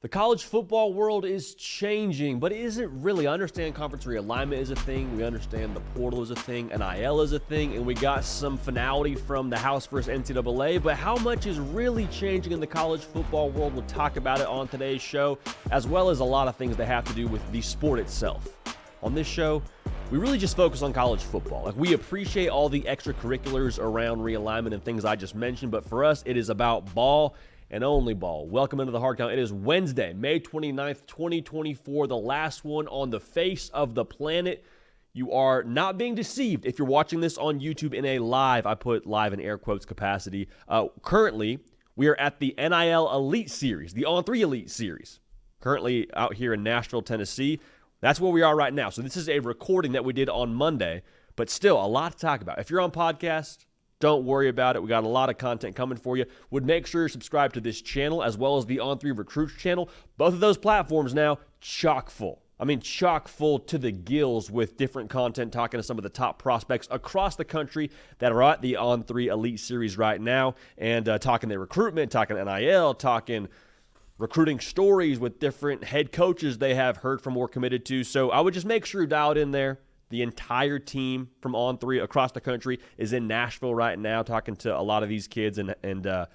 The college football world is changing, but is it really? I understand conference realignment is a thing. We understand the portal is a thing. NIL is a thing. And we got some finality from the House versus NCAA. But how much is really changing in the college football world? We'll talk about it on today's show, as well as a lot of things that have to do with the sport itself. On this show, we really just focus on college football. Like, we appreciate all the extracurriculars around realignment and things I just mentioned. But for us, it is about ball and only ball. Welcome into the Hard Count. It is Wednesday, May 29th, 2024, the last one on the face of the planet. You are not being deceived if you're watching this on YouTube in a live, I put live in air quotes, capacity. Currently, we are at the NIL Elite Series, the On3 Elite Series, currently out here in Nashville, Tennessee. That's where we are right now. So this is a recording that we did on Monday, but still a lot to talk about. If you're on podcast, don't worry about it. We got a lot of content coming for you. Would make sure you're subscribed to this channel as well as the On3 Recruits channel. Both of those platforms now chock full. I mean, chock full to the gills with different content, talking to some of the top prospects across the country that are at the On3 Elite Series right now, and talking their recruitment, talking NIL, talking recruiting stories with different head coaches they have heard from or committed to. So I would just make sure you dial it in there. The entire team from On3 across the country is in Nashville right now, talking to a lot of these kids and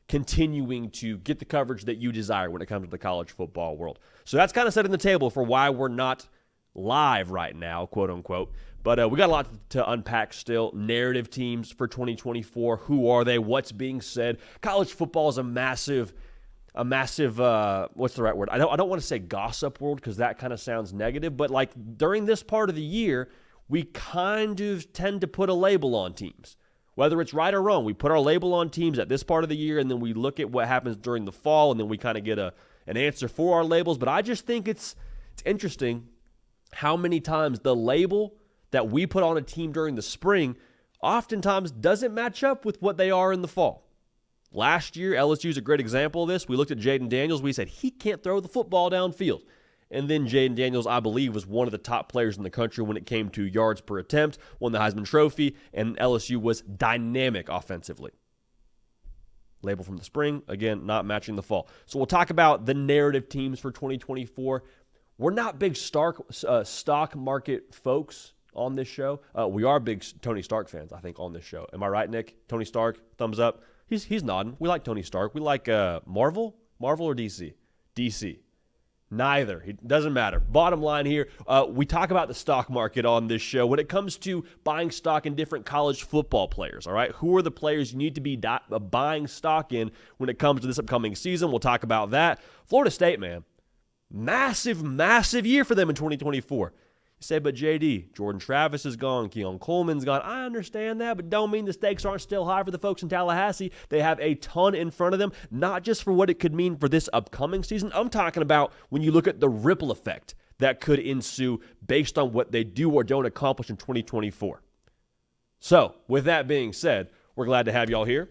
continuing to get the coverage that you desire when it comes to the college football world. So that's kind of setting the table for why we're not live right now, quote unquote. But we got a lot to unpack still. Narrative teams for 2024. Who are they? What's being said? College football is a massive, what's the right word? I don't want to say gossip world because that kind of sounds negative, but like during this part of the year, we kind of tend to put a label on teams. Whether it's right or wrong, we put our label on teams at this part of the year, and then we look at what happens during the fall, and then we kind of get an answer for our labels. But I just think it's interesting how many times the label that we put on a team during the spring oftentimes doesn't match up with what they are in the fall. Last year, LSU is a great example of this. We looked at Jaden Daniels. We said, he can't throw the football downfield. And then Jaden Daniels, I believe, was one of the top players in the country when it came to yards per attempt, won the Heisman Trophy, and LSU was dynamic offensively. Label from the spring, again, not matching the fall. So we'll talk about the narrative teams for 2024. We're not big stock market folks on this show. We are big Tony Stark fans, I think, on this show. Am I right, Nick? Tony Stark, thumbs up. He's nodding. We like Tony Stark. We like Marvel or DC? DC. Neither. It doesn't matter. Bottom line here, we talk about the stock market on this show when it comes to buying stock in different college football players, all right? Who are the players you need to be buying stock in when it comes to this upcoming season? We'll talk about that. Florida State, man, massive year for them in 2024. You say, but JD, Jordan Travis is gone, Keon Coleman's gone. I understand that, but don't mean the stakes aren't still high for the folks in Tallahassee. They have a ton in front of them, not just for what it could mean for this upcoming season. I'm talking about when you look at the ripple effect that could ensue based on what they do or don't accomplish in 2024. So, with that being said, we're glad to have y'all here.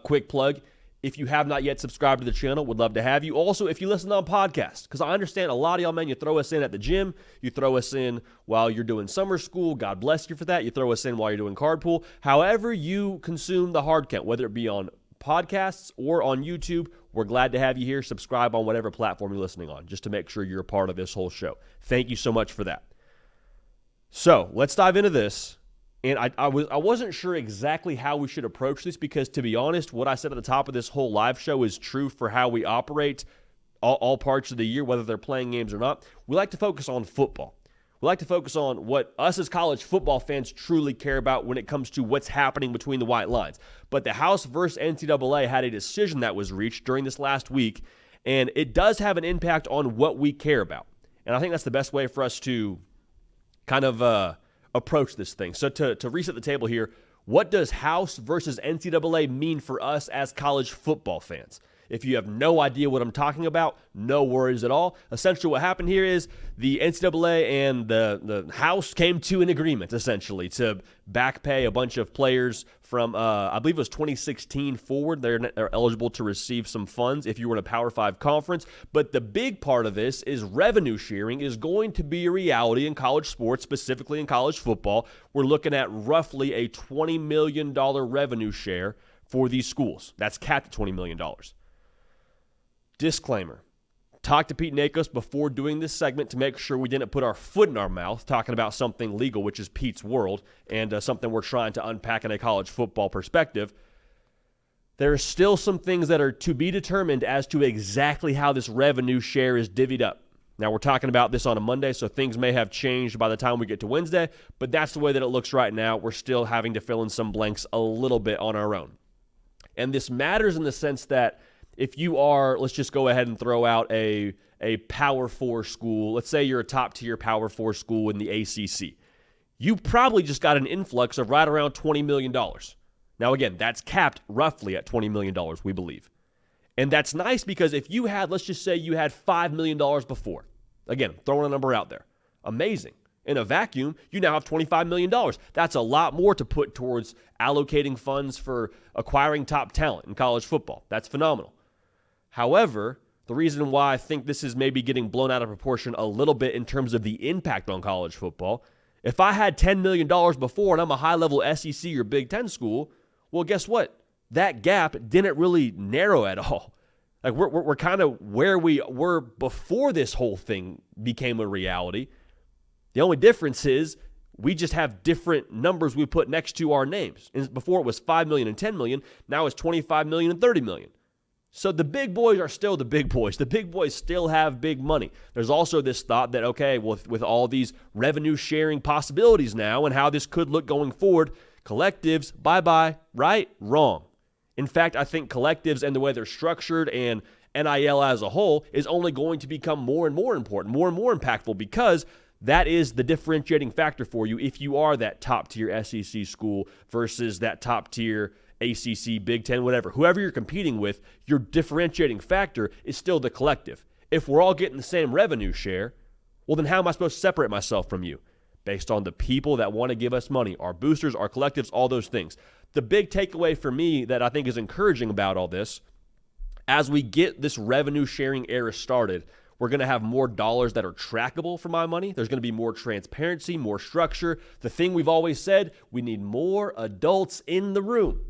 Quick plug. If you have not yet subscribed to the channel, would love to have you. Also, if you listen on podcasts, because I understand a lot of y'all, man, you throw us in at the gym, you throw us in while you're doing summer school, God bless you for that. You throw us in while you're doing card pool. However you consume the Hard Count, whether it be on podcasts or on YouTube, we're glad to have you here. Subscribe on whatever platform you're listening on, just to make sure you're a part of this whole show. Thank you so much for that. So, let's dive into this. And I wasn't sure exactly how we should approach this because, to be honest, what I said at the top of this whole live show is true for how we operate all parts of the year, whether they're playing games or not. We like to focus on football. We like to focus on what us as college football fans truly care about when it comes to what's happening between the white lines. But the House versus NCAA had a decision that was reached during this last week, and it does have an impact on what we care about. And I think that's the best way for us to kind of approach this thing. So to reset the table here, what does House versus NCAA mean for us as college football fans? If you have no idea what I'm talking about, no worries at all. Essentially what happened here is the NCAA and the House came to an agreement, essentially, to back pay a bunch of players from, I believe it was 2016 forward. They're eligible to receive some funds if you were in a Power 5 conference. But the big part of this is revenue sharing is going to be a reality in college sports, specifically in college football. We're looking at roughly a $20 million revenue share for these schools. That's capped at $20 million. Disclaimer, talked to Pete Nakos before doing this segment to make sure we didn't put our foot in our mouth talking about something legal, which is Pete's world, and something we're trying to unpack in a college football perspective. There are still some things that are to be determined as to exactly how this revenue share is divvied up. Now, we're talking about this on a Monday, so things may have changed by the time we get to Wednesday, but that's the way that it looks right now. We're still having to fill in some blanks a little bit on our own. And this matters in the sense that if you are, let's just go ahead and throw out a Power 4 school. Let's say you're a top-tier Power 4 school in the ACC. You probably just got an influx of right around $20 million. Now, again, that's capped roughly at $20 million, we believe. And that's nice because if you had, let's just say you had $5 million before. Again, throwing a number out there. Amazing. In a vacuum, you now have $25 million. That's a lot more to put towards allocating funds for acquiring top talent in college football. That's phenomenal. However, the reason why I think this is maybe getting blown out of proportion a little bit in terms of the impact on college football, if I had $10 million before and I'm a high-level SEC or Big Ten school, well, guess what? That gap didn't really narrow at all. Like we're kind of where we were before this whole thing became a reality. The only difference is we just have different numbers we put next to our names. And before it was $5 million and $10 million, now it's $25 million and $30 million. So the big boys are still the big boys. The big boys still have big money. There's also this thought that, okay, well, with all these revenue sharing possibilities now and how this could look going forward, collectives, bye-bye, right? Wrong. In fact, I think collectives and the way they're structured and NIL as a whole is only going to become more and more important, more and more impactful, because that is the differentiating factor for you if you are that top-tier SEC school versus that top-tier ACC, Big Ten, whatever. Whoever you're competing with, your differentiating factor is still the collective. If we're all getting the same revenue share, well, then how am I supposed to separate myself from you? Based on the people that want to give us money, our boosters, our collectives, all those things. The big takeaway for me that I think is encouraging about all this, as we get this revenue sharing era started, we're going to have more dollars that are trackable for my money. There's going to be more transparency, more structure. The thing we've always said, we need more adults in the room,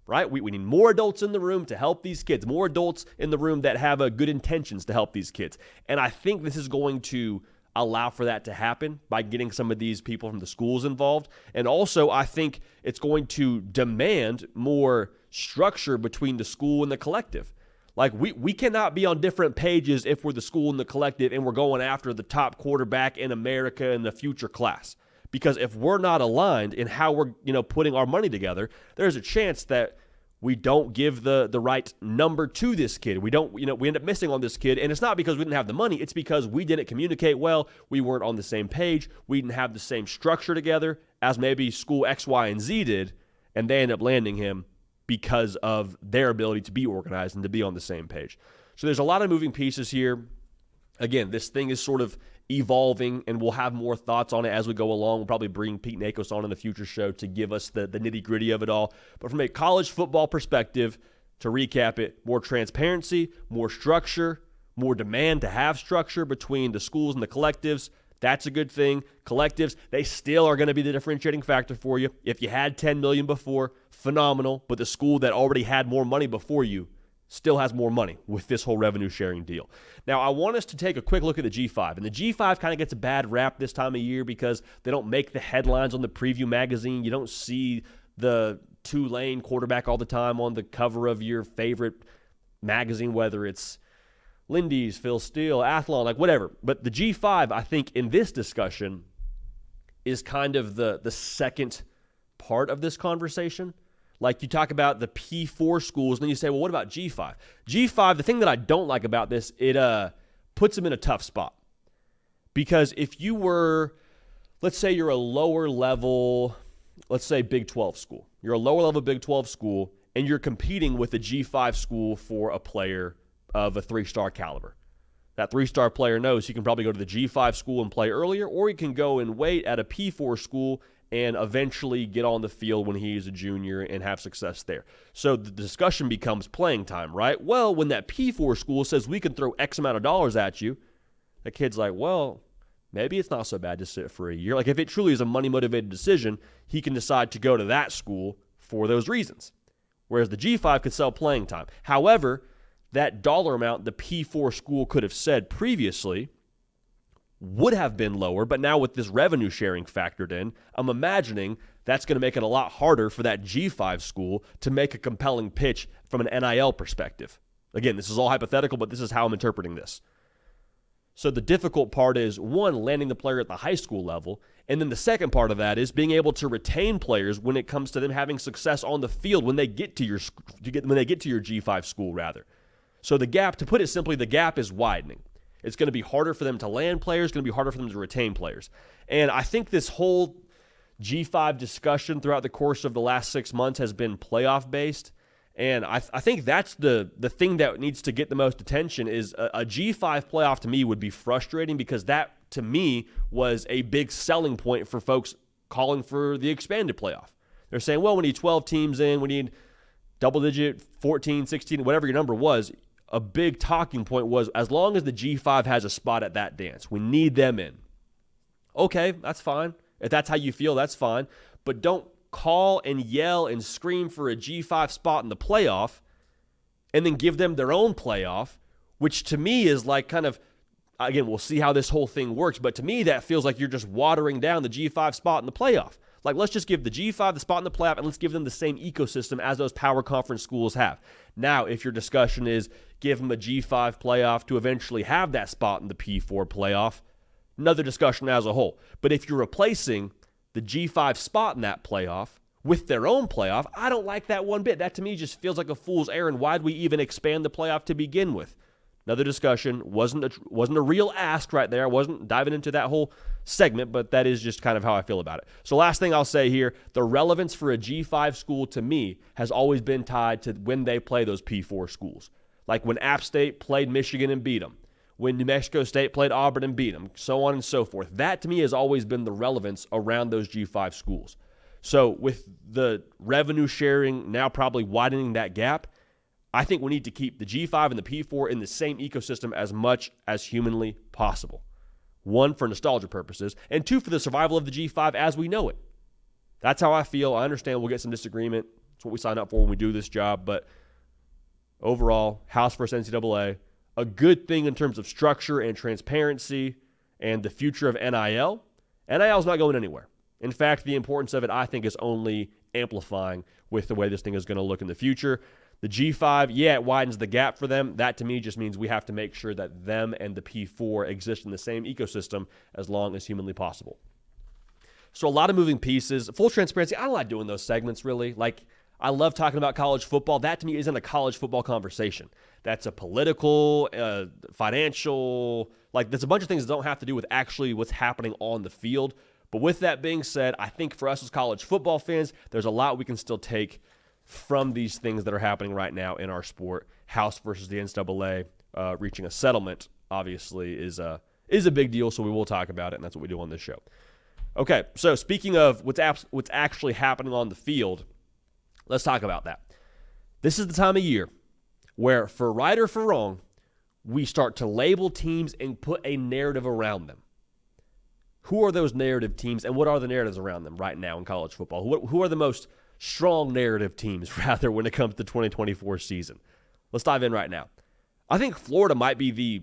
right? We need more adults in the room to help these kids, more adults in the room that have good intentions to help these kids. And I think this is going to allow for that to happen by getting some of these people from the schools involved. And also, I think it's going to demand more structure between the school and the collective. Like, we cannot be on different pages if we're the school and the collective and we're going after the top quarterback in America in the future class. Because if we're not aligned in how we're, putting our money together, there's a chance that we don't give the right number to this kid. We don't, we end up missing on this kid. And it's not because we didn't have the money. It's because we didn't communicate well. We weren't on the same page. We didn't have the same structure together as maybe school X, Y, and Z did. And they end up landing him because of their ability to be organized and to be on the same page. So there's a lot of moving pieces here. Again, this thing is sort of evolving, and we'll have more thoughts on it as we go along. We'll probably bring Pete Nakos on in the future show to give us the nitty-gritty of it all. But from a college football perspective, to recap it, more transparency, more structure, more demand to have structure between the schools and the collectives. That's a good thing. Collectives, they still are going to be the differentiating factor for you. If you had $10 million before, phenomenal. But the school that already had more money before you still has more money with this whole revenue sharing deal. Now, I want us to take a quick look at the G5. And the G5 kind of gets a bad rap this time of year because they don't make the headlines on the preview magazine. You don't see the Tulane quarterback all the time on the cover of your favorite magazine, whether it's Lindy's, Phil Steele, Athlon, like whatever. But the G5, I think, in this discussion is kind of the second part of this conversation. Like, you talk about the P4 schools, and then you say, well, what about G5? G5, the thing that I don't like about this, it puts them in a tough spot. Because if you were, let's say you're a lower level, let's say Big 12 school. You're a lower level Big 12 school, and you're competing with a G5 school for a player of a 3-star caliber. That 3-star player knows he can probably go to the G5 school and play earlier, or he can go and wait at a P4 school and eventually get on the field when he's a junior and have success there. So the discussion becomes playing time, right? Well, when that P4 school says we can throw X amount of dollars at you, the kid's like, well, maybe it's not so bad to sit for a year. Like, if it truly is a money-motivated decision, he can decide to go to that school for those reasons. Whereas the G5 could sell playing time. However, that dollar amount the P4 school could have said previously would have been lower, but now with this revenue sharing factored in, I'm imagining that's going to make it a lot harder for that G5 school to make a compelling pitch from an NIL perspective. Again, this is all hypothetical, but this is how I'm interpreting this. So the difficult part is, one, landing the player at the high school level, and then the second part of that is being able to retain players when it comes to them having success on the field when they get to your G5 school rather. So the gap, to put it simply, the gap is widening. It's going to be harder for them to land players, going to be harder for them to retain players. And I think this whole G5 discussion throughout the course of the last 6 months has been playoff-based. And I think that's the thing that needs to get the most attention is a G5 playoff to me would be frustrating because that, to me, was a big selling point for folks calling for the expanded playoff. They're saying, well, we need 12 teams in, we need double-digit, 14, 16, whatever your number was. A big talking point was as long as the G5 has a spot at that dance, we need them in. Okay, that's fine. If that's how you feel, that's fine. But don't call and yell and scream for a G5 spot in the playoff and then give them their own playoff, which to me is like kind of, again, we'll see how this whole thing works, but to me that feels like you're just watering down the G5 spot in the playoff. Like, let's just give the G5 the spot in the playoff and let's give them the same ecosystem as those power conference schools have. Now, if your discussion is give them a G5 playoff to eventually have that spot in the P4 playoff, another discussion as a whole. But if you're replacing the G5 spot in that playoff with their own playoff, I don't like that one bit. That to me just feels like a fool's errand. Why'd we even expand the playoff to begin with? Another discussion. Wasn't a real ask right there. I wasn't diving into that whole segment, but that is just kind of how I feel about it. So last thing I'll say here, the relevance for a G5 school to me has always been tied to when they play those P4 schools. Like when App State played Michigan and beat them. When New Mexico State played Auburn and beat them, so on and so forth. That, to me, has always been the relevance around those G5 schools. So with the revenue sharing now probably widening that gap, I think we need to keep the G5 and the P4 in the same ecosystem as much as humanly possible. One, for nostalgia purposes, and two, for the survival of the G5 as we know it. That's how I feel. I understand we'll get some disagreement. It's what we sign up for when we do this job. But overall, House versus NCAA, a good thing in terms of structure and transparency and the future of NIL. NIL is not going anywhere. In fact, the importance of it, I think, is only amplifying with the way this thing is going to look in the future. The G5, yeah, it widens the gap for them. That, to me, just means we have to make sure that them and the P4 exist in the same ecosystem as long as humanly possible. So a lot of moving pieces. Full transparency, I don't like doing those segments, really. Like, I love talking about college football. That, to me, isn't a college football conversation. That's a political, financial, like there's a bunch of things that don't have to do with actually what's happening on the field. But with that being said, I think for us as college football fans, there's a lot we can still take from these things that are happening right now in our sport. House versus the NCAA reaching a settlement, obviously, is a big deal, so we will talk about it, and that's what we do on this show. Okay, so speaking of what's actually happening on the field, let's talk about that. This is the time of year where, for right or for wrong, we start to label teams and put a narrative around them. Who are those narrative teams, and what are the narratives around them right now in college football? Who are the most strong narrative teams, rather, when it comes to the 2024 season? Let's dive in right now. I think Florida might be the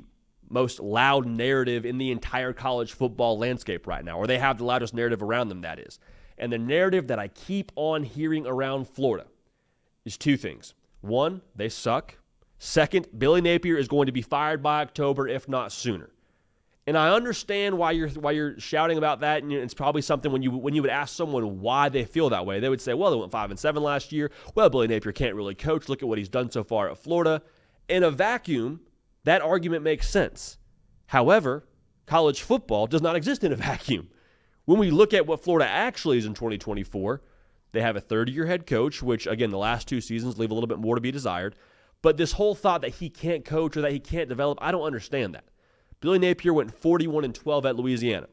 most loud narrative in the entire college football landscape right now, or they have the loudest narrative around them, that is. And the narrative that I keep on hearing around Florida is two things. One, they suck. Second, Billy Napier is going to be fired by October, if not sooner. And I understand why you're shouting about that, and it's probably something when you would ask someone why they feel that way, they would say, well, they went 5-7 last year. Well, Billy Napier can't really coach. Look at what he's done so far at Florida. In a vacuum, that argument makes sense. However, college football does not exist in a vacuum. When we look at what Florida actually is in 2024, they have a third-year head coach, which, again, the last two seasons leave a little bit more to be desired. But this whole thought that he can't coach or that he can't develop, I don't understand that. Billy Napier went 41-12 at Louisiana.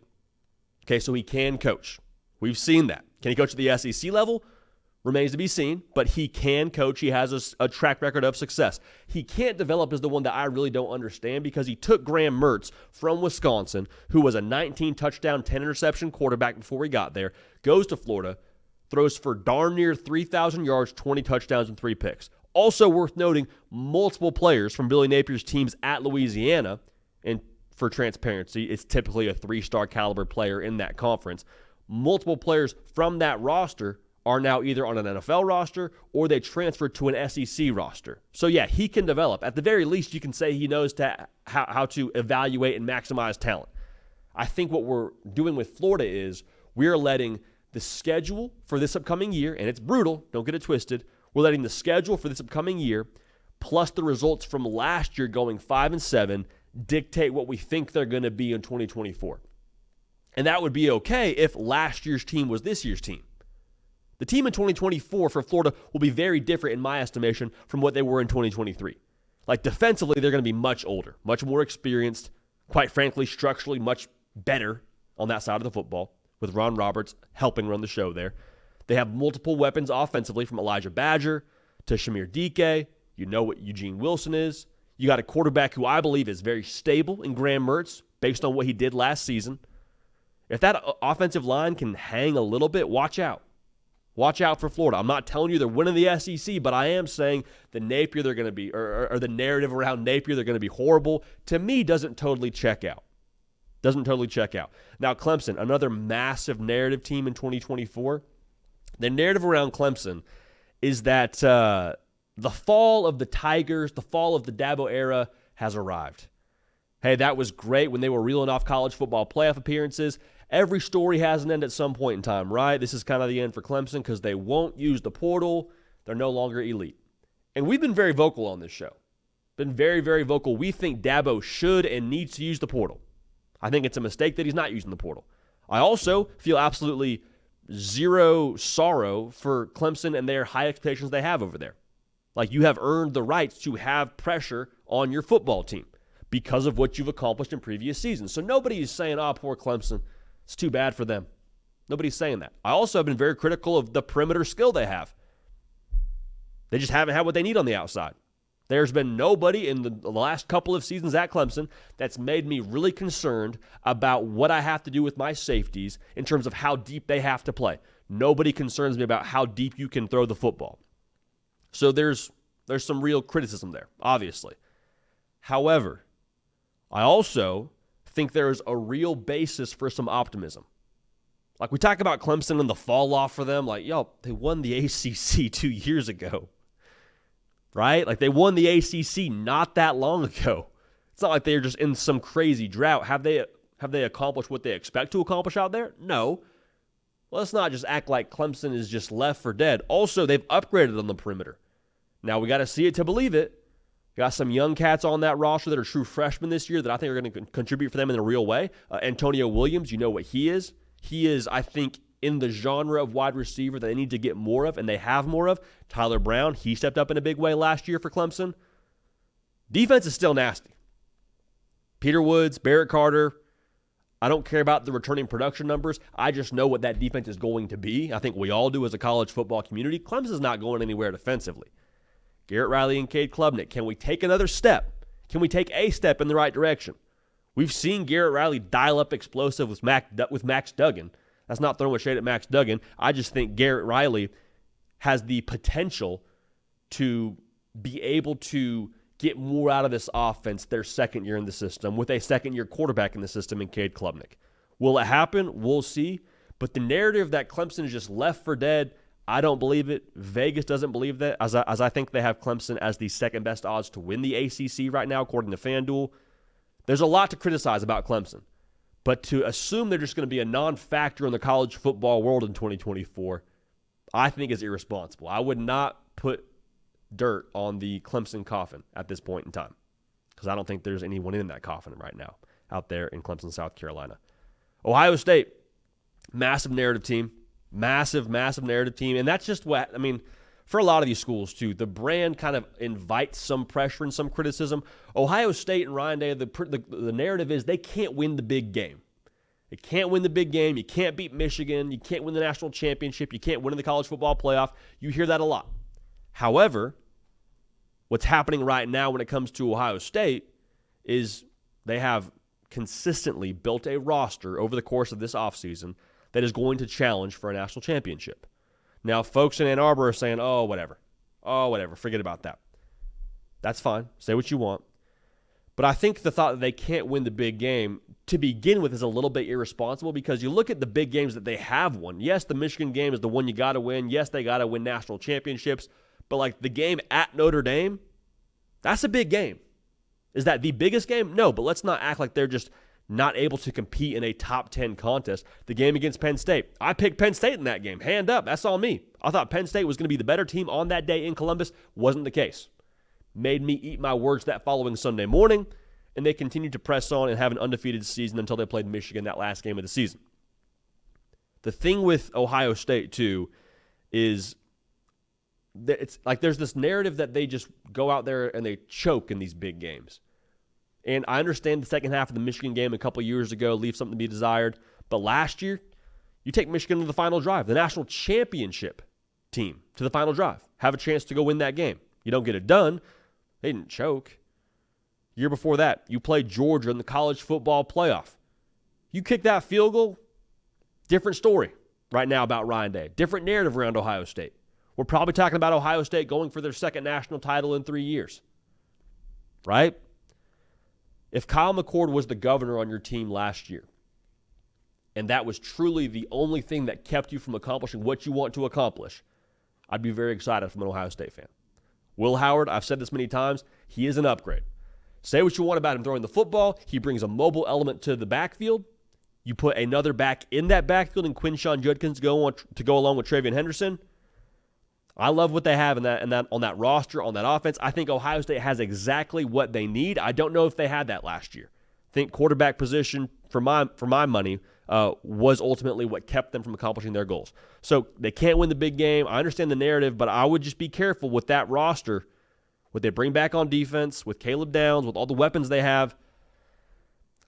Okay, so he can coach. We've seen that. Can he coach at the SEC level? Remains to be seen, but he can coach. He has a track record of success. He can't develop is the one that I really don't understand, because he took Graham Mertz from Wisconsin, who was a 19-touchdown, 10-interception quarterback before he got there, goes to Florida, throws for darn near 3,000 yards, 20 touchdowns, and 3 picks. Also worth noting, multiple players from Billy Napier's teams at Louisiana, and for transparency, it's typically a 3-star caliber player in that conference. Multiple players from that roster are now either on an NFL roster or they transferred to an SEC roster. So yeah, he can develop. At the very least, you can say he knows how to evaluate and maximize talent. I think what we're doing with Florida is we're letting the schedule for this upcoming year, and it's brutal, don't get it twisted, we're letting the schedule for this upcoming year plus the results from last year going 5-7 dictate what we think they're going to be in 2024. And that would be okay if last year's team was this year's team. The team in 2024 for Florida will be very different, in my estimation, from what they were in 2023. Like, defensively, they're going to be much older, much more experienced, quite frankly, structurally much better on that side of the football, with Ron Roberts helping run the show there. They have multiple weapons offensively, from Elijah Badger to Shamir Dike. You know what Eugene Wilson is. You got a quarterback who I believe is very stable in Graham Mertz based on what he did last season. If that offensive line can hang a little bit, watch out. Watch out for Florida. I'm not telling you they're winning the SEC, but I am saying the Napier they're going to be, or the narrative around Napier they're going to be horrible, to me doesn't totally check out. Doesn't totally check out. Now, Clemson, another massive narrative team in 2024. The narrative around Clemson is that the fall of the Tigers, the fall of the Dabo era has arrived. Hey, that was great when they were reeling off college football playoff appearances. Every story has an end at some point in time, right? This is kind of the end for Clemson because they won't use the portal. They're no longer elite. And we've been very vocal on this show. Been very, very vocal. We think Dabo should and needs to use the portal. I think it's a mistake that he's not using the portal. I also feel absolutely zero sorrow for Clemson and their high expectations they have over there. Like, you have earned the right to have pressure on your football team because of what you've accomplished in previous seasons. So nobody is saying, oh, poor Clemson, it's too bad for them. Nobody's saying that. I also have been very critical of the perimeter skill they have. They just haven't had what they need on the outside. There's been nobody in the last couple of seasons at Clemson that's made me really concerned about what I have to do with my safeties in terms of how deep they have to play. Nobody concerns me about how deep you can throw the football. So there's some real criticism there, obviously. However, I also think there is a real basis for some optimism. Like, we talk about Clemson and the fall off for them. Like, they won the ACC 2 years ago, right? Like, they won the ACC not that long ago. It's not like they're just in some crazy drought. Have they accomplished what they expect to accomplish out there? No. Let's not just act like Clemson is just left for dead. Also, they've upgraded on the perimeter. Now, we got to see it to believe it. Got some young cats on that roster that are true freshmen this year that I think are going to contribute for them in a real way. Antonio Williams, you know what he is. He is, I think, in the genre of wide receiver that they need to get more of, and they have more of. Tyler Brown, he stepped up in a big way last year for Clemson. Defense is still nasty. Peter Woods, Barrett Carter, I don't care about the returning production numbers. I just know what that defense is going to be. I think we all do as a college football community. Clemson's not going anywhere defensively. Garrett Riley and Cade Klubnik, can we take another step? Can we take a step in the right direction? We've seen Garrett Riley dial up explosive with Max Duggan. That's not throwing a shade at Max Duggan. I just think Garrett Riley has the potential to be able to get more out of this offense their second year in the system with a second-year quarterback in the system in Cade Klubnik. Will it happen? We'll see. But the narrative that Clemson is just left for dead, I don't believe it. Vegas doesn't believe that, as I think they have Clemson as the second-best odds to win the ACC right now, according to FanDuel. There's a lot to criticize about Clemson. But to assume they're just going to be a non-factor in the college football world in 2024, I think is irresponsible. I would not put dirt on the Clemson coffin at this point in time because I don't think there's anyone in that coffin right now out there in Clemson, South Carolina. Ohio State, massive narrative team. Massive narrative team. And that's just what, I mean, for a lot of these schools, too, the brand kind of invites some pressure and some criticism. Ohio State and Ryan Day, the narrative is they can't win the big game. They can't win the big game. You can't beat Michigan. You can't win the national championship. You can't win in the college football playoff. You hear that a lot. However, what's happening right now when it comes to Ohio State is they have consistently built a roster over the course of this offseason that is going to challenge for a national championship. Now, folks in Ann Arbor are saying, oh, whatever. Oh, whatever. Forget about that. That's fine. Say what you want. But I think the thought that they can't win the big game to begin with is a little bit irresponsible, because you look at the big games that they have won. Yes, the Michigan game is the one you got to win. Yes, they got to win national championships. But like the game at Notre Dame, that's a big game. Is that the biggest game? No, but let's not act like they're just not able to compete in a top 10 contest. The game against Penn State, I picked Penn State in that game. Hand up, that's all me. I thought Penn State was going to be the better team on that day in Columbus. Wasn't the case. Made me eat my words that following Sunday morning, and they continued to press on and have an undefeated season until they played Michigan that last game of the season. The thing with Ohio State, too, is that it's like there's this narrative that they just go out there and they choke in these big games. And I understand the second half of the Michigan game a couple years ago leaves something to be desired, but last year, you take Michigan to the final drive, the national championship team to the final drive, have a chance to go win that game. You don't get it done. They didn't choke. Year before that, you played Georgia in the college football playoff. You kick that field goal, different story right now about Ryan Day. Different narrative around Ohio State. We're probably talking about Ohio State going for their second national title in 3 years. Right? If Kyle McCord was the governor on your team last year, and that was truly the only thing that kept you from accomplishing what you want to accomplish, I'd be very excited from an Ohio State fan. Will Howard, I've said this many times, he is an upgrade. Say what you want about him throwing the football. He brings a mobile element to the backfield. You put another back in that backfield and Quinshon Judkins to go along with Travion Henderson. I love what they have in that on that roster, on that offense. I think Ohio State has exactly what they need. I don't know if they had that last year. I think quarterback position, for my money, was ultimately what kept them from accomplishing their goals. So they can't win the big game. I understand the narrative, but I would just be careful with that roster. What they bring back on defense, with Caleb Downs, with all the weapons they have,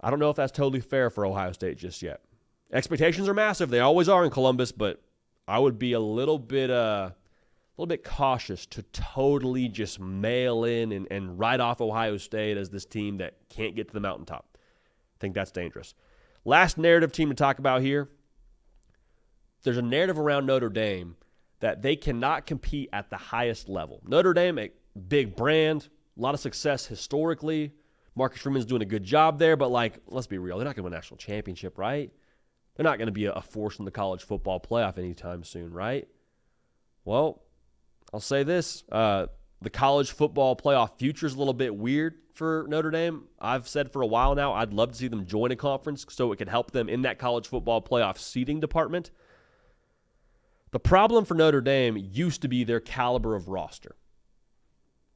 I don't know if that's totally fair for Ohio State just yet. Expectations are massive. They always are in Columbus, but I would be a little bit cautious to totally just mail in and write off Ohio State as this team that can't get to the mountaintop. I think that's dangerous. Last narrative team to talk about here. There's a narrative around Notre Dame that they cannot compete at the highest level. Notre Dame, a big brand, a lot of success historically. Marcus Freeman's doing a good job there, but let's be real. They're not going to win a national championship, right? They're not going to be a force in the college football playoff anytime soon, right? Well, I'll say this. The college football playoff future is a little bit weird for Notre Dame. I've said for a while now I'd love to see them join a conference so it could help them in that college football playoff seeding department. The problem for Notre Dame used to be their caliber of roster.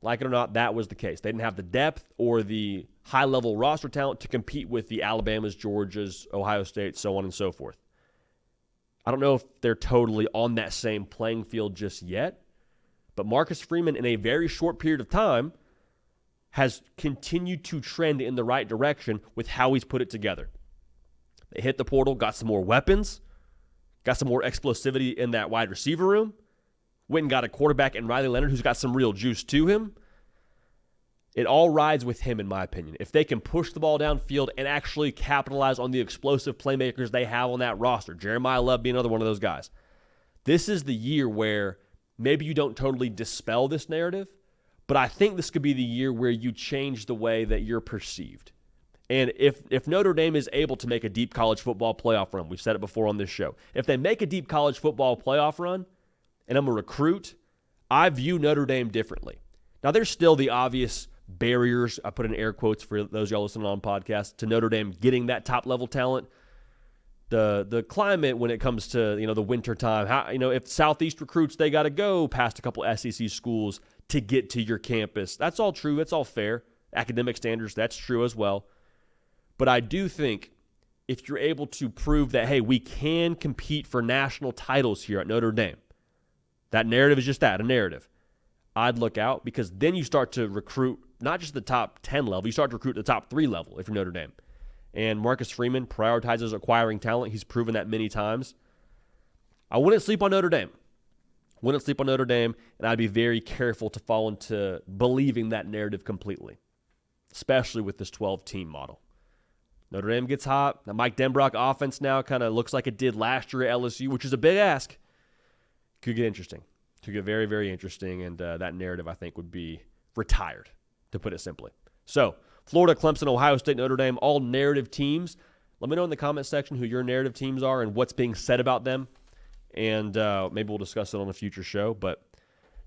Like it or not, that was the case. They didn't have the depth or the high-level roster talent to compete with the Alabamas, Georgias, Ohio State, so on and so forth. I don't know if they're totally on that same playing field just yet, but Marcus Freeman, in a very short period of time, has continued to trend in the right direction with how he's put it together. They hit the portal, got some more weapons, got some more explosivity in that wide receiver room, went and got a quarterback in Riley Leonard who's got some real juice to him. It all rides with him, in my opinion. If they can push the ball downfield and actually capitalize on the explosive playmakers they have on that roster, Jeremiah Love being another one of those guys, this is the year where maybe you don't totally dispel this narrative, but I think this could be the year where you change the way that you're perceived. And if Notre Dame is able to make a deep college football playoff run, we've said it before on this show, if they make a deep college football playoff run, and I'm a recruit, I view Notre Dame differently. Now, there's still the obvious barriers, I put in air quotes for those y'all listening on podcasts, to Notre Dame getting that top-level talent. The climate when it comes to, the winter time, how, if Southeast recruits, they got to go past a couple SEC schools to get to your campus. That's all true. It's all fair. Academic standards, that's true as well. But I do think if you're able to prove that, hey, we can compete for national titles here at Notre Dame, that narrative is just that, a narrative, I'd look out, because then you start to recruit not just the top 10 level, you start to recruit the top 3 level if you're Notre Dame. And Marcus Freeman prioritizes acquiring talent. He's proven that many times. I wouldn't sleep on Notre Dame. And I'd be very careful to fall into believing that narrative completely, especially with this 12-team model. Notre Dame gets hot. The Mike Denbrock offense now kind of looks like it did last year at LSU, which is a big ask. Could get interesting. to get very, very interesting, and that narrative, I think, would be retired, to put it simply. So, Florida, Clemson, Ohio State, Notre Dame, all narrative teams. Let me know in the comment section who your narrative teams are and what's being said about them, and maybe we'll discuss it on a future show. But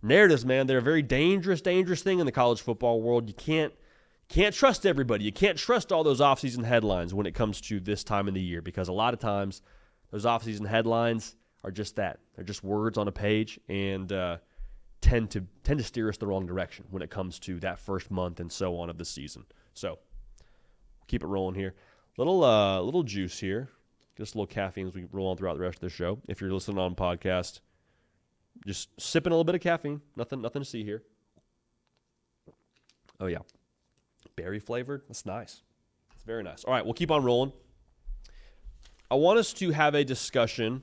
narratives, man, they're a very dangerous, dangerous thing in the college football world. You can't trust everybody. You can't trust all those offseason headlines when it comes to this time of the year, because a lot of times those offseason headlines are just that. They're just words on a page, and tend to steer us the wrong direction when it comes to that first month and so on of the season. So keep it rolling here. Little juice here, just a little caffeine as we roll on throughout the rest of the show. If you're listening on podcast, just sipping a little bit of caffeine. Nothing to see here. Oh yeah, berry flavored. That's nice. It's very nice. All right, we'll keep on rolling. I want us to have a discussion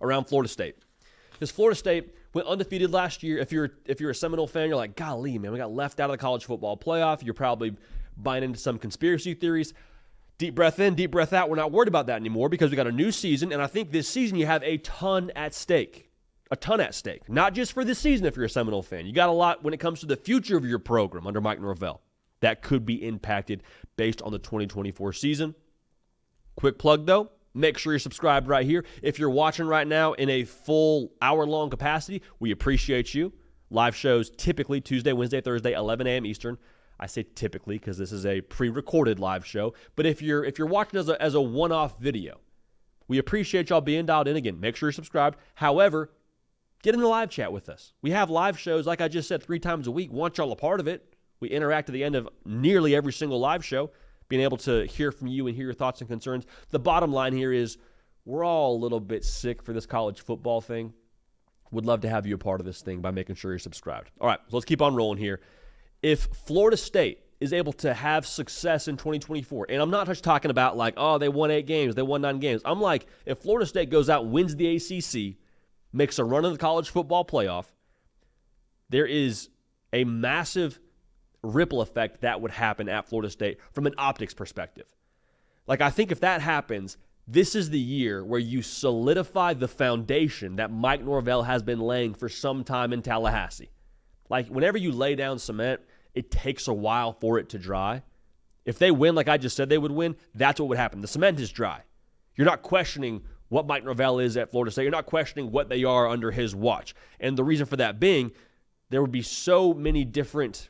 around Florida State, because Florida State went undefeated last year. If you're a Seminole fan, you're like, golly, man, we got left out of the college football playoff. You're probably buying into some conspiracy theories. Deep breath in, deep breath out. We're not worried about that anymore, because we got a new season, and I think this season you have a ton at stake. A ton at stake. Not just for this season if you're a Seminole fan. You got a lot when it comes to the future of your program under Mike Norvell that could be impacted based on the 2024 season. Quick plug, though. Make sure you're subscribed right here. If you're watching right now in a full hour-long capacity, we appreciate you. Live shows typically Tuesday, Wednesday, Thursday, 11 a.m. Eastern. I say typically because this is a pre-recorded live show. But if you're watching as a one-off video, we appreciate y'all being dialed in. Again, make sure you're subscribed. However, get in the live chat with us. We have live shows, like I just said, 3 times a week. Want y'all a part of it. We interact at the end of nearly every single live show, being able to hear from you and hear your thoughts and concerns. The bottom line here is we're all a little bit sick for this college football thing. Would love to have you a part of this thing by making sure you're subscribed. All right, so let's keep on rolling here. If Florida State is able to have success in 2024, and I'm not just talking about like, oh, they won 8 games, they won 9 games. I'm like, if Florida State goes out and wins the ACC, makes a run in the college football playoff, there is a massive ripple effect that would happen at Florida State from an optics perspective. Like, I think if that happens, this is the year where you solidify the foundation that Mike Norvell has been laying for some time in Tallahassee. Like, whenever you lay down cement, it takes a while for it to dry. If they win, like I just said they would win, that's what would happen. The cement is dry. You're not questioning what Mike Norvell is at Florida State. You're not questioning what they are under his watch. And the reason for that being, there would be so many different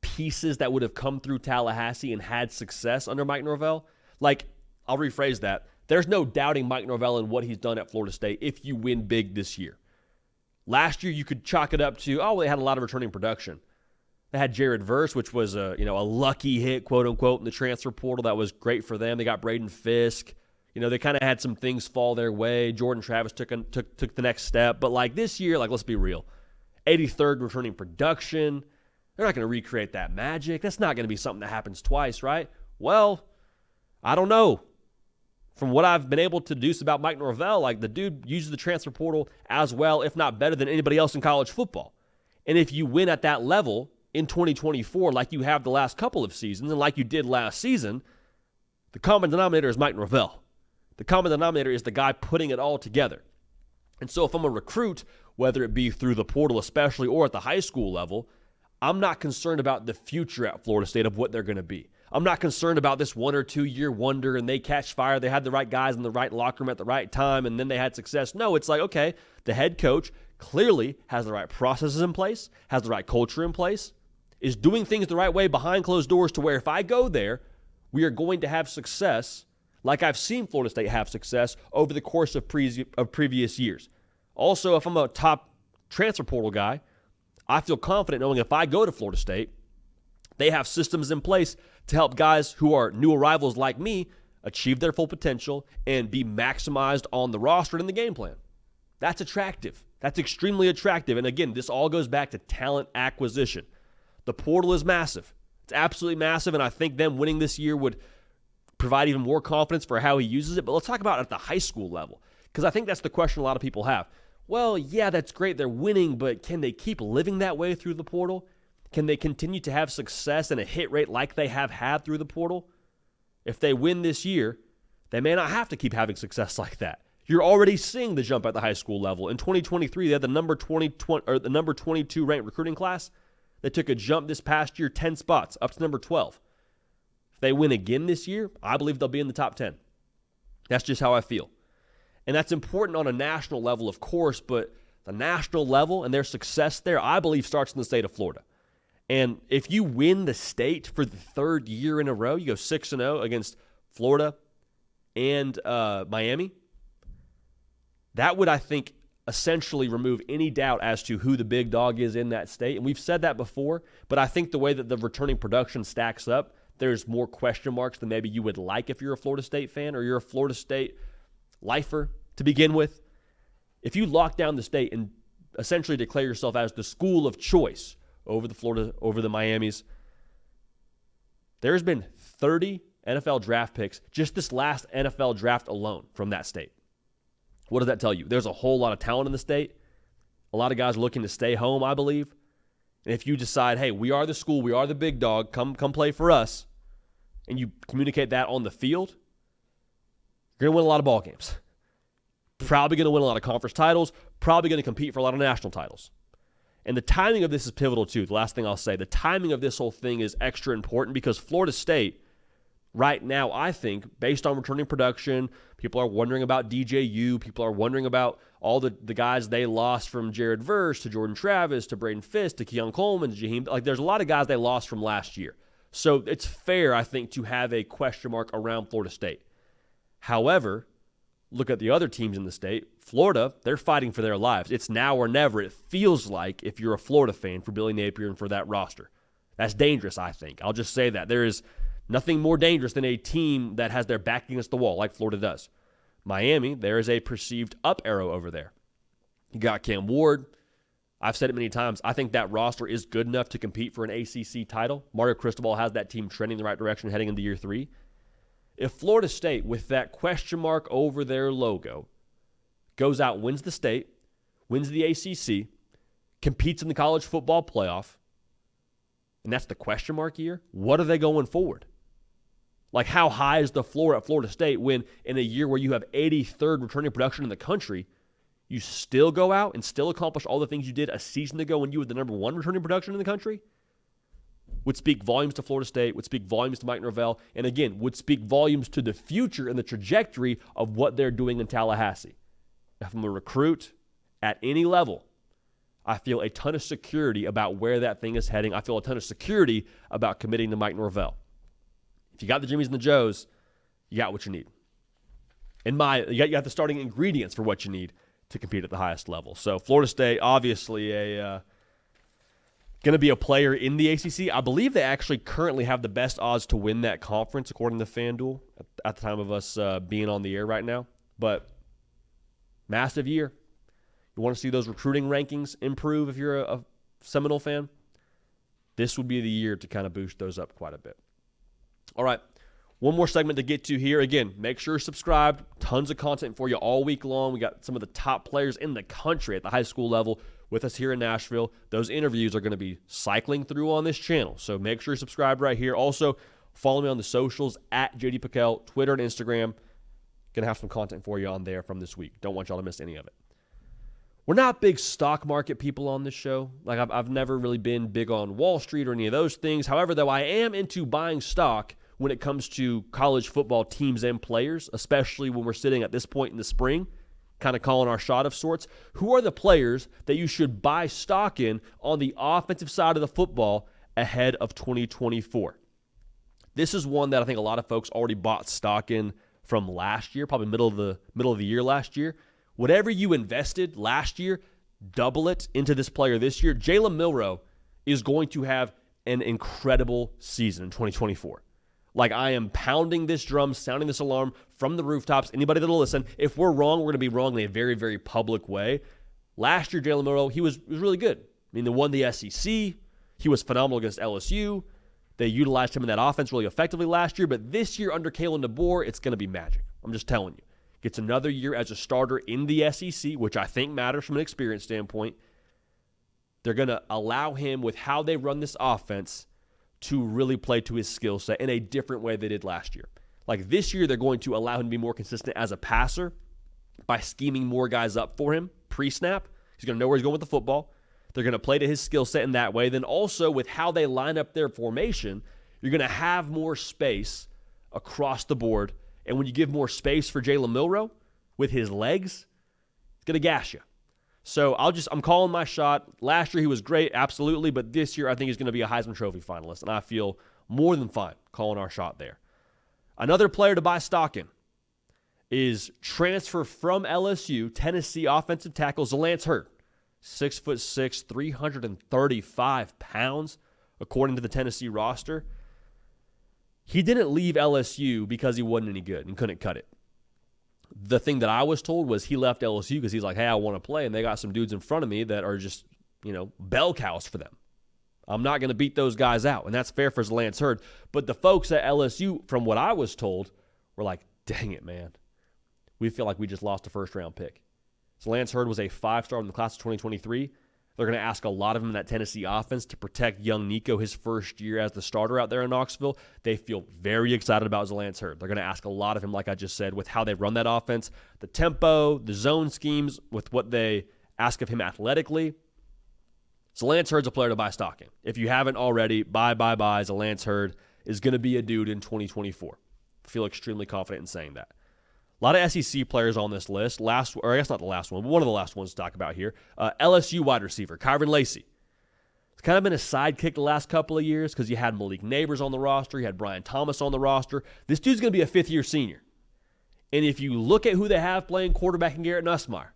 pieces that would have come through Tallahassee and had success under Mike Norvell. Like, I'll rephrase that. There's no doubting Mike Norvell and what he's done at Florida State if you win big this year. Last year, you could chalk it up to, oh, well, they had a lot of returning production. They had Jared Verse, which was a lucky hit, quote unquote, in the transfer portal. That was great for them. They got Braden Fisk. They kind of had some things fall their way. Jordan Travis took the next step. But like this year, like, let's be real, 83rd returning production. They're not going to recreate that magic. That's not going to be something that happens twice, right? Well, I don't know. From what I've been able to deduce about Mike Norvell, like, the dude uses the transfer portal as well, if not better than anybody else in college football. And if you win at that level in 2024, like you have the last couple of seasons and like you did last season, the common denominator is Mike Norvell. The common denominator is the guy putting it all together. And so if I'm a recruit, whether it be through the portal especially or at the high school level, I'm not concerned about the future at Florida State of what they're going to be. I'm not concerned about this 1 or 2 year wonder and they catch fire. They had the right guys in the right locker room at the right time and then they had success. No, it's like, okay, the head coach clearly has the right processes in place, has the right culture in place, is doing things the right way behind closed doors to where if I go there, we are going to have success like I've seen Florida State have success over the course of previous years. Also, if I'm a top transfer portal guy, I feel confident knowing if I go to Florida State, they have systems in place to help guys who are new arrivals like me achieve their full potential and be maximized on the roster and in the game plan. That's attractive. That's extremely attractive. And again, this all goes back to talent acquisition. The portal is massive. It's absolutely massive, and I think them winning this year would provide even more confidence for how he uses it. But let's talk about it at the high school level, because I think that's the question a lot of people have. Well, yeah, that's great. They're winning, but can they keep living that way through the portal? Can they continue to have success and a hit rate like they have had through the portal? If they win this year, they may not have to keep having success like that. You're already seeing the jump at the high school level. In 2023, they had the number 22 ranked recruiting class. They took a jump this past year, 10 spots, up to number 12. If they win again this year, I believe they'll be in the top 10. That's just how I feel. And that's important on a national level, of course, but the national level and their success there, I believe, starts in the state of Florida. And if you win the state for the third year in a row, you go 6-0 against Florida and Miami, that would, I think, essentially remove any doubt as to who the big dog is in that state. And we've said that before, but I think the way that the returning production stacks up, there's more question marks than maybe you would like if you're a Florida State fan or you're a Florida State lifer to begin with. If you lock down the state and essentially declare yourself as the school of choice over the Miamis, there's been 30 NFL draft picks just this last NFL draft alone from that state. What does that tell you? There's a whole lot of talent in the state. A lot of guys looking to stay home, I believe. And if you decide, hey, we are the school, we are the big dog, come play for us, and you communicate that on the field, you're going to win a lot of ball games. Probably going to win a lot of conference titles, probably going to compete for a lot of national titles. And the timing of this is pivotal too. The last thing I'll say, the timing of this whole thing is extra important because Florida State, right now, I think, based on returning production, people are wondering about DJU. People are wondering about all the guys they lost from Jared Verse to Jordan Travis to Braden Fisk to Keon Coleman to Jaheim. Like, there's a lot of guys they lost from last year. So it's fair, I think, to have a question mark around Florida State. However, look at the other teams in the state. Florida, they're fighting for their lives. It's now or never, it feels like, if you're a Florida fan, for Billy Napier and for that roster. That's dangerous, I think. I'll just say that. There is nothing more dangerous than a team that has their back against the wall like Florida does. Miami, there is a perceived up arrow over there. You got Cam Ward. I've said it many times. I think that roster is good enough to compete for an ACC title. Mario Cristobal has that team trending in the right direction heading into year 3. If Florida State, with that question mark over their logo, goes out, wins the state, wins the ACC, competes in the college football playoff, and that's the question mark year, what are they going forward? Like, how high is the floor at Florida State when in a year where you have 83rd returning production in the country, you still go out and still accomplish all the things you did a season ago when you were the number 1 returning production in the country? Would speak volumes to Florida State, would speak volumes to Mike Norvell, and again, would speak volumes to the future and the trajectory of what they're doing in Tallahassee. If I'm a recruit at any level, I feel a ton of security about where that thing is heading. I feel a ton of security about committing to Mike Norvell. If you got the Jimmies and the Joes, you got what you need. You got the starting ingredients for what you need to compete at the highest level. So Florida State, obviously going to be a player in the ACC. I believe they actually currently have the best odds to win that conference, according to FanDuel, at the time of us being on the air right now. But massive year. You want to see those recruiting rankings improve if you're a Seminole fan? This would be the year to kind of boost those up quite a bit. All right, one more segment to get to here. Again, make sure you're subscribed. Tons of content for you all week long. We got some of the top players in the country at the high school level with us here in Nashville. Those interviews are going to be cycling through on this channel, so make sure you're subscribed right here. Also, follow me on the socials at JD Pickell, Twitter and Instagram. Going to have some content for you on there from this week. Don't want y'all to miss any of it. We're not big stock market people on this show. Like, I've never really been big on Wall Street or any of those things. However, though, I am into buying stock when it comes to college football teams and players, especially when we're sitting at this point in the spring, kind of calling our shot of sorts. Who are the players that you should buy stock in on the offensive side of the football ahead of 2024? This is one that I think a lot of folks already bought stock in from last year, probably middle of the year last year. Whatever you invested last year, double it into this player this year. Jalen Milroe is going to have an incredible season in 2024. Like, I am pounding this drum, sounding this alarm from the rooftops. Anybody that'll listen, if we're wrong, we're going to be wrong in a very, very public way. Last year, Jalen Milroe, he was really good. I mean, they won the SEC. He was phenomenal against LSU. They utilized him in that offense really effectively last year. But this year under Kalen DeBoer, it's going to be magic. I'm just telling you. Gets another year as a starter in the SEC, which I think matters from an experience standpoint. They're going to allow him, with how they run this offense, to really play to his skill set in a different way they did last year. Like, this year, they're going to allow him to be more consistent as a passer, by scheming more guys up for him pre-snap. He's going to know where he's going with the football. They're going to play to his skill set in that way. Then also with how they line up their formation, you're going to have more space across the board. And when you give more space for Jalen Milroe with his legs, it's going to gas you. So I'm calling my shot. Last year he was great, absolutely, but this year I think he's going to be a Heisman Trophy finalist, and I feel more than fine calling our shot there. Another player to buy stock in is transfer from LSU, Tennessee offensive tackle Zalance Hurd. 6'6", 335 pounds, according to the Tennessee roster. He didn't leave LSU because he wasn't any good and couldn't cut it. The thing that I was told was he left LSU because he's like, hey, I want to play, and they got some dudes in front of me that are just, bell cows for them. I'm not going to beat those guys out, and that's fair for Zalance Hurd. But the folks at LSU, from what I was told, were like, dang it, man. We feel like we just lost a first-round pick. Zalance Hurd was a 5-star in the class of 2023. They're going to ask a lot of him in that Tennessee offense to protect young Nico his first year as the starter out there in Knoxville. They feel very excited about Zalance Hurd. They're going to ask a lot of him, like I just said, with how they run that offense, the tempo, the zone schemes, with what they ask of him athletically. Zalance Hurd's a player to buy stock in. If you haven't already, buy. Zalance Hurd is going to be a dude in 2024. I feel extremely confident in saying that. A lot of SEC players on this list. Not the last one, but one of the last ones to talk about here. LSU wide receiver, Kyren Lacy. It's kind of been a sidekick the last couple of years because you had Malik Neighbors on the roster. You had Brian Thomas on the roster. This dude's going to be a fifth-year senior. And if you look at who they have playing quarterback in Garrett Nussmeier,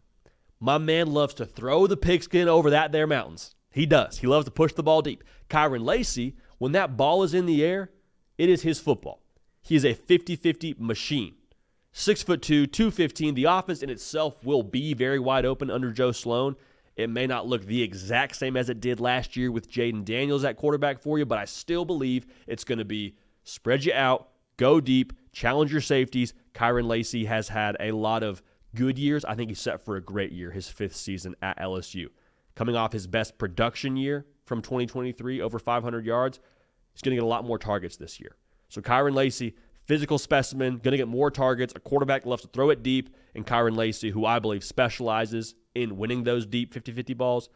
my man loves to throw the pigskin over that there mountains. He does. He loves to push the ball deep. Kyren Lacy, when that ball is in the air, it is his football. He is a 50-50 machine. 6'2", 215. The offense in itself will be very wide open under Joe Sloan. It may not look the exact same as it did last year with Jaden Daniels at quarterback for you, but I still believe it's going to be spread you out, go deep, challenge your safeties. Kyren Lacy has had a lot of good years. I think he's set for a great year, his 5th season at LSU. Coming off his best production year from 2023, over 500 yards, he's going to get a lot more targets this year. So Kyren Lacy, physical specimen, going to get more targets, a quarterback loves to throw it deep, and Kyren Lacy, who I believe specializes in winning those deep 50-50 balls,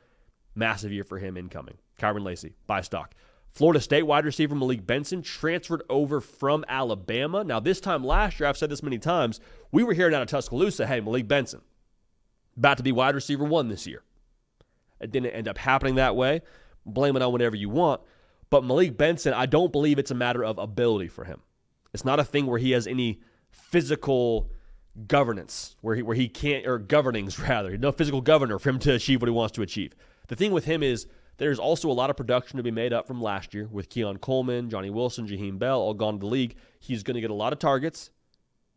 massive year for him incoming. Kyren Lacy, buy stock. Florida State wide receiver Malik Benson transferred over from Alabama. Now, this time last year, I've said this many times, we were hearing out of Tuscaloosa, hey, Malik Benson, about to be wide receiver 1 this year. It didn't end up happening that way. Blame it on whatever you want. But Malik Benson, I don't believe it's a matter of ability for him. It's not a thing where he has any physical governance, where he can't, or governings rather, no physical governor for him to achieve what he wants to achieve. The thing with him is there's also a lot of production to be made up from last year with Keon Coleman, Johnny Wilson, Jaheim Bell, all gone to the league. He's going to get a lot of targets.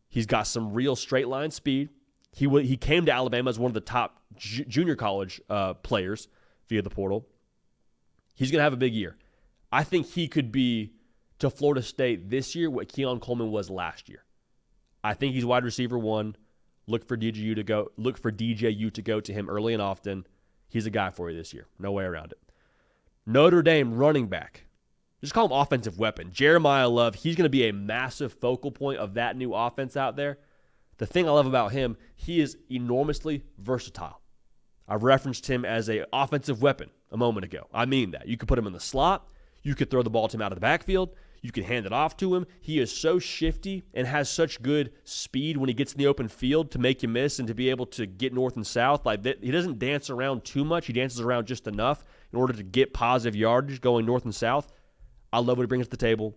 He's got some real straight line speed. He came to Alabama as one of the top junior college players via the portal. He's going to have a big year. I think he could be to Florida State this year what Keon Coleman was last year. I think he's wide receiver 1. Look for DJU to go to him early and often. He's a guy for you this year. No way around it. Notre Dame running back. Just call him offensive weapon. Jeremiah Love, he's going to be a massive focal point of that new offense out there. The thing I love about him, he is enormously versatile. I referenced him as an offensive weapon a moment ago. I mean that. You could put him in the slot. You could throw the ball to him out of the backfield. You can hand it off to him. He is so shifty and has such good speed when he gets in the open field to make you miss and to be able to get north and south. Like that, he doesn't dance around too much. He dances around just enough in order to get positive yardage going north and south. I love what he brings to the table.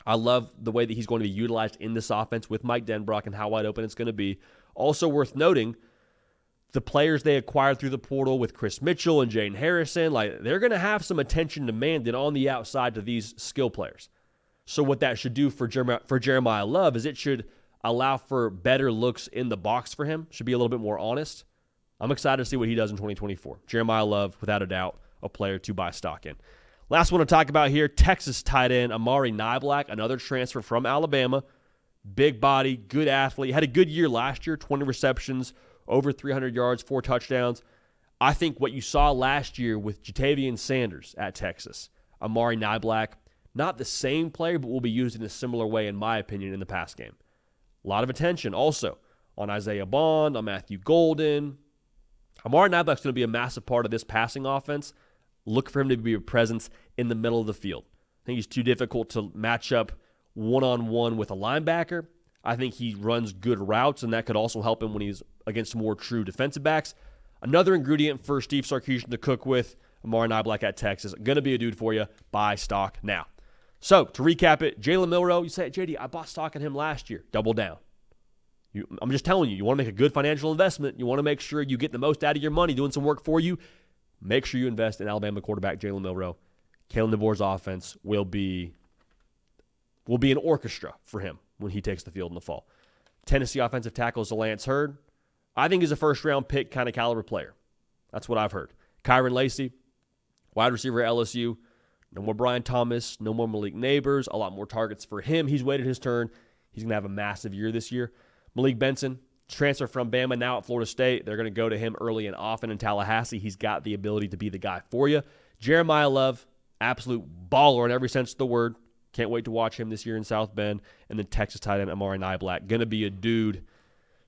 I love the way that he's going to be utilized in this offense with Mike Denbrock and how wide open it's going to be. Also worth noting, the players they acquired through the portal with Chris Mitchell and Jane Harrison, like they're going to have some attention demanded on the outside to these skill players. So what that should do for Jeremiah Love is it should allow for better looks in the box for him. Should be a little bit more honest. I'm excited to see what he does in 2024. Jeremiah Love, without a doubt, a player to buy stock in. Last one to talk about here, Texas tight end Amari Niblack, another transfer from Alabama. Big body, good athlete. Had a good year last year, 20 receptions, over 300 yards, 4 touchdowns. I think what you saw last year with Jatavian Sanders at Texas, Amari Niblack, not the same player, but will be used in a similar way, in my opinion, in the pass game. A lot of attention. Also, on Isaiah Bond, on Matthew Golden. Amari Niblack's going to be a massive part of this passing offense. Look for him to be a presence in the middle of the field. I think he's too difficult to match up one-on-one with a linebacker. I think he runs good routes, and that could also help him when he's against more true defensive backs. Another ingredient for Steve Sarkisian to cook with, Amari Niblack at Texas. Going to be a dude for you. Buy stock now. So, to recap it, Jalen Milroe, you say, JD, I bought stock in him last year. Double down. I'm just telling you, you want to make a good financial investment. You want to make sure you get the most out of your money doing some work for you. Make sure you invest in Alabama quarterback Jalen Milroe. Kalen DeBoer's offense will be an orchestra for him when he takes the field in the fall. Tennessee offensive tackle is Lance Hurd. I think he's a first-round pick kind of caliber player. That's what I've heard. Kyron Lacey, wide receiver at LSU. No more Brian Thomas. No more Malik Neighbors. A lot more targets for him. He's waited his turn. He's going to have a massive year this year. Malik Benson, transfer from Bama, now at Florida State. They're going to go to him early and often in Tallahassee. He's got the ability to be the guy for you. Jeremiah Love, absolute baller in every sense of the word. Can't wait to watch him this year in South Bend. And then Texas tight end Amari Niblack, going to be a dude.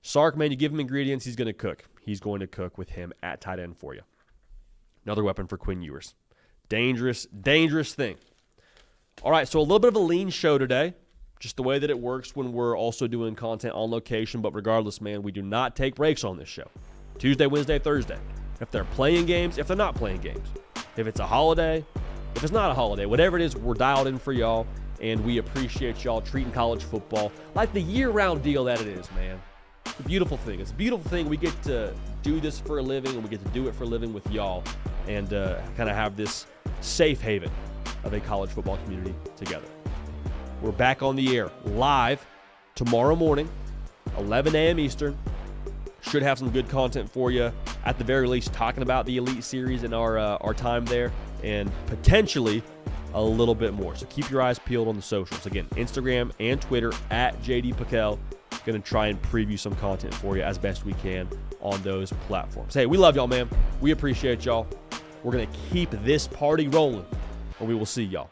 Sark, man, you give him ingredients, he's going to cook. He's going to cook with him at tight end for you. Another weapon for Quinn Ewers. Dangerous, dangerous thing. All right, so a little bit of a lean show today. Just the way that it works when we're also doing content on location. But regardless, man, we do not take breaks on this show. Tuesday, Wednesday, Thursday. If they're playing games, if they're not playing games. If it's a holiday, if it's not a holiday, whatever it is, we're dialed in for y'all. And we appreciate y'all treating college football like the year-round deal that it is, man. It's a beautiful thing. It's a beautiful thing. We get to do this for a living, and we get to do it for a living with y'all. And kind of have this safe haven of a college football community together. We're back on the air live tomorrow morning, 11 a.m. Eastern. Should have some good content for you, at the very least, talking about the Elite Series and our time there, and potentially a little bit more. So keep your eyes peeled on the socials. Again, Instagram and Twitter at JD Pickell. Going to try and preview some content for you as best we can on those platforms. Hey, we love y'all, man. We appreciate y'all. We're going to keep this party rolling, and we will see y'all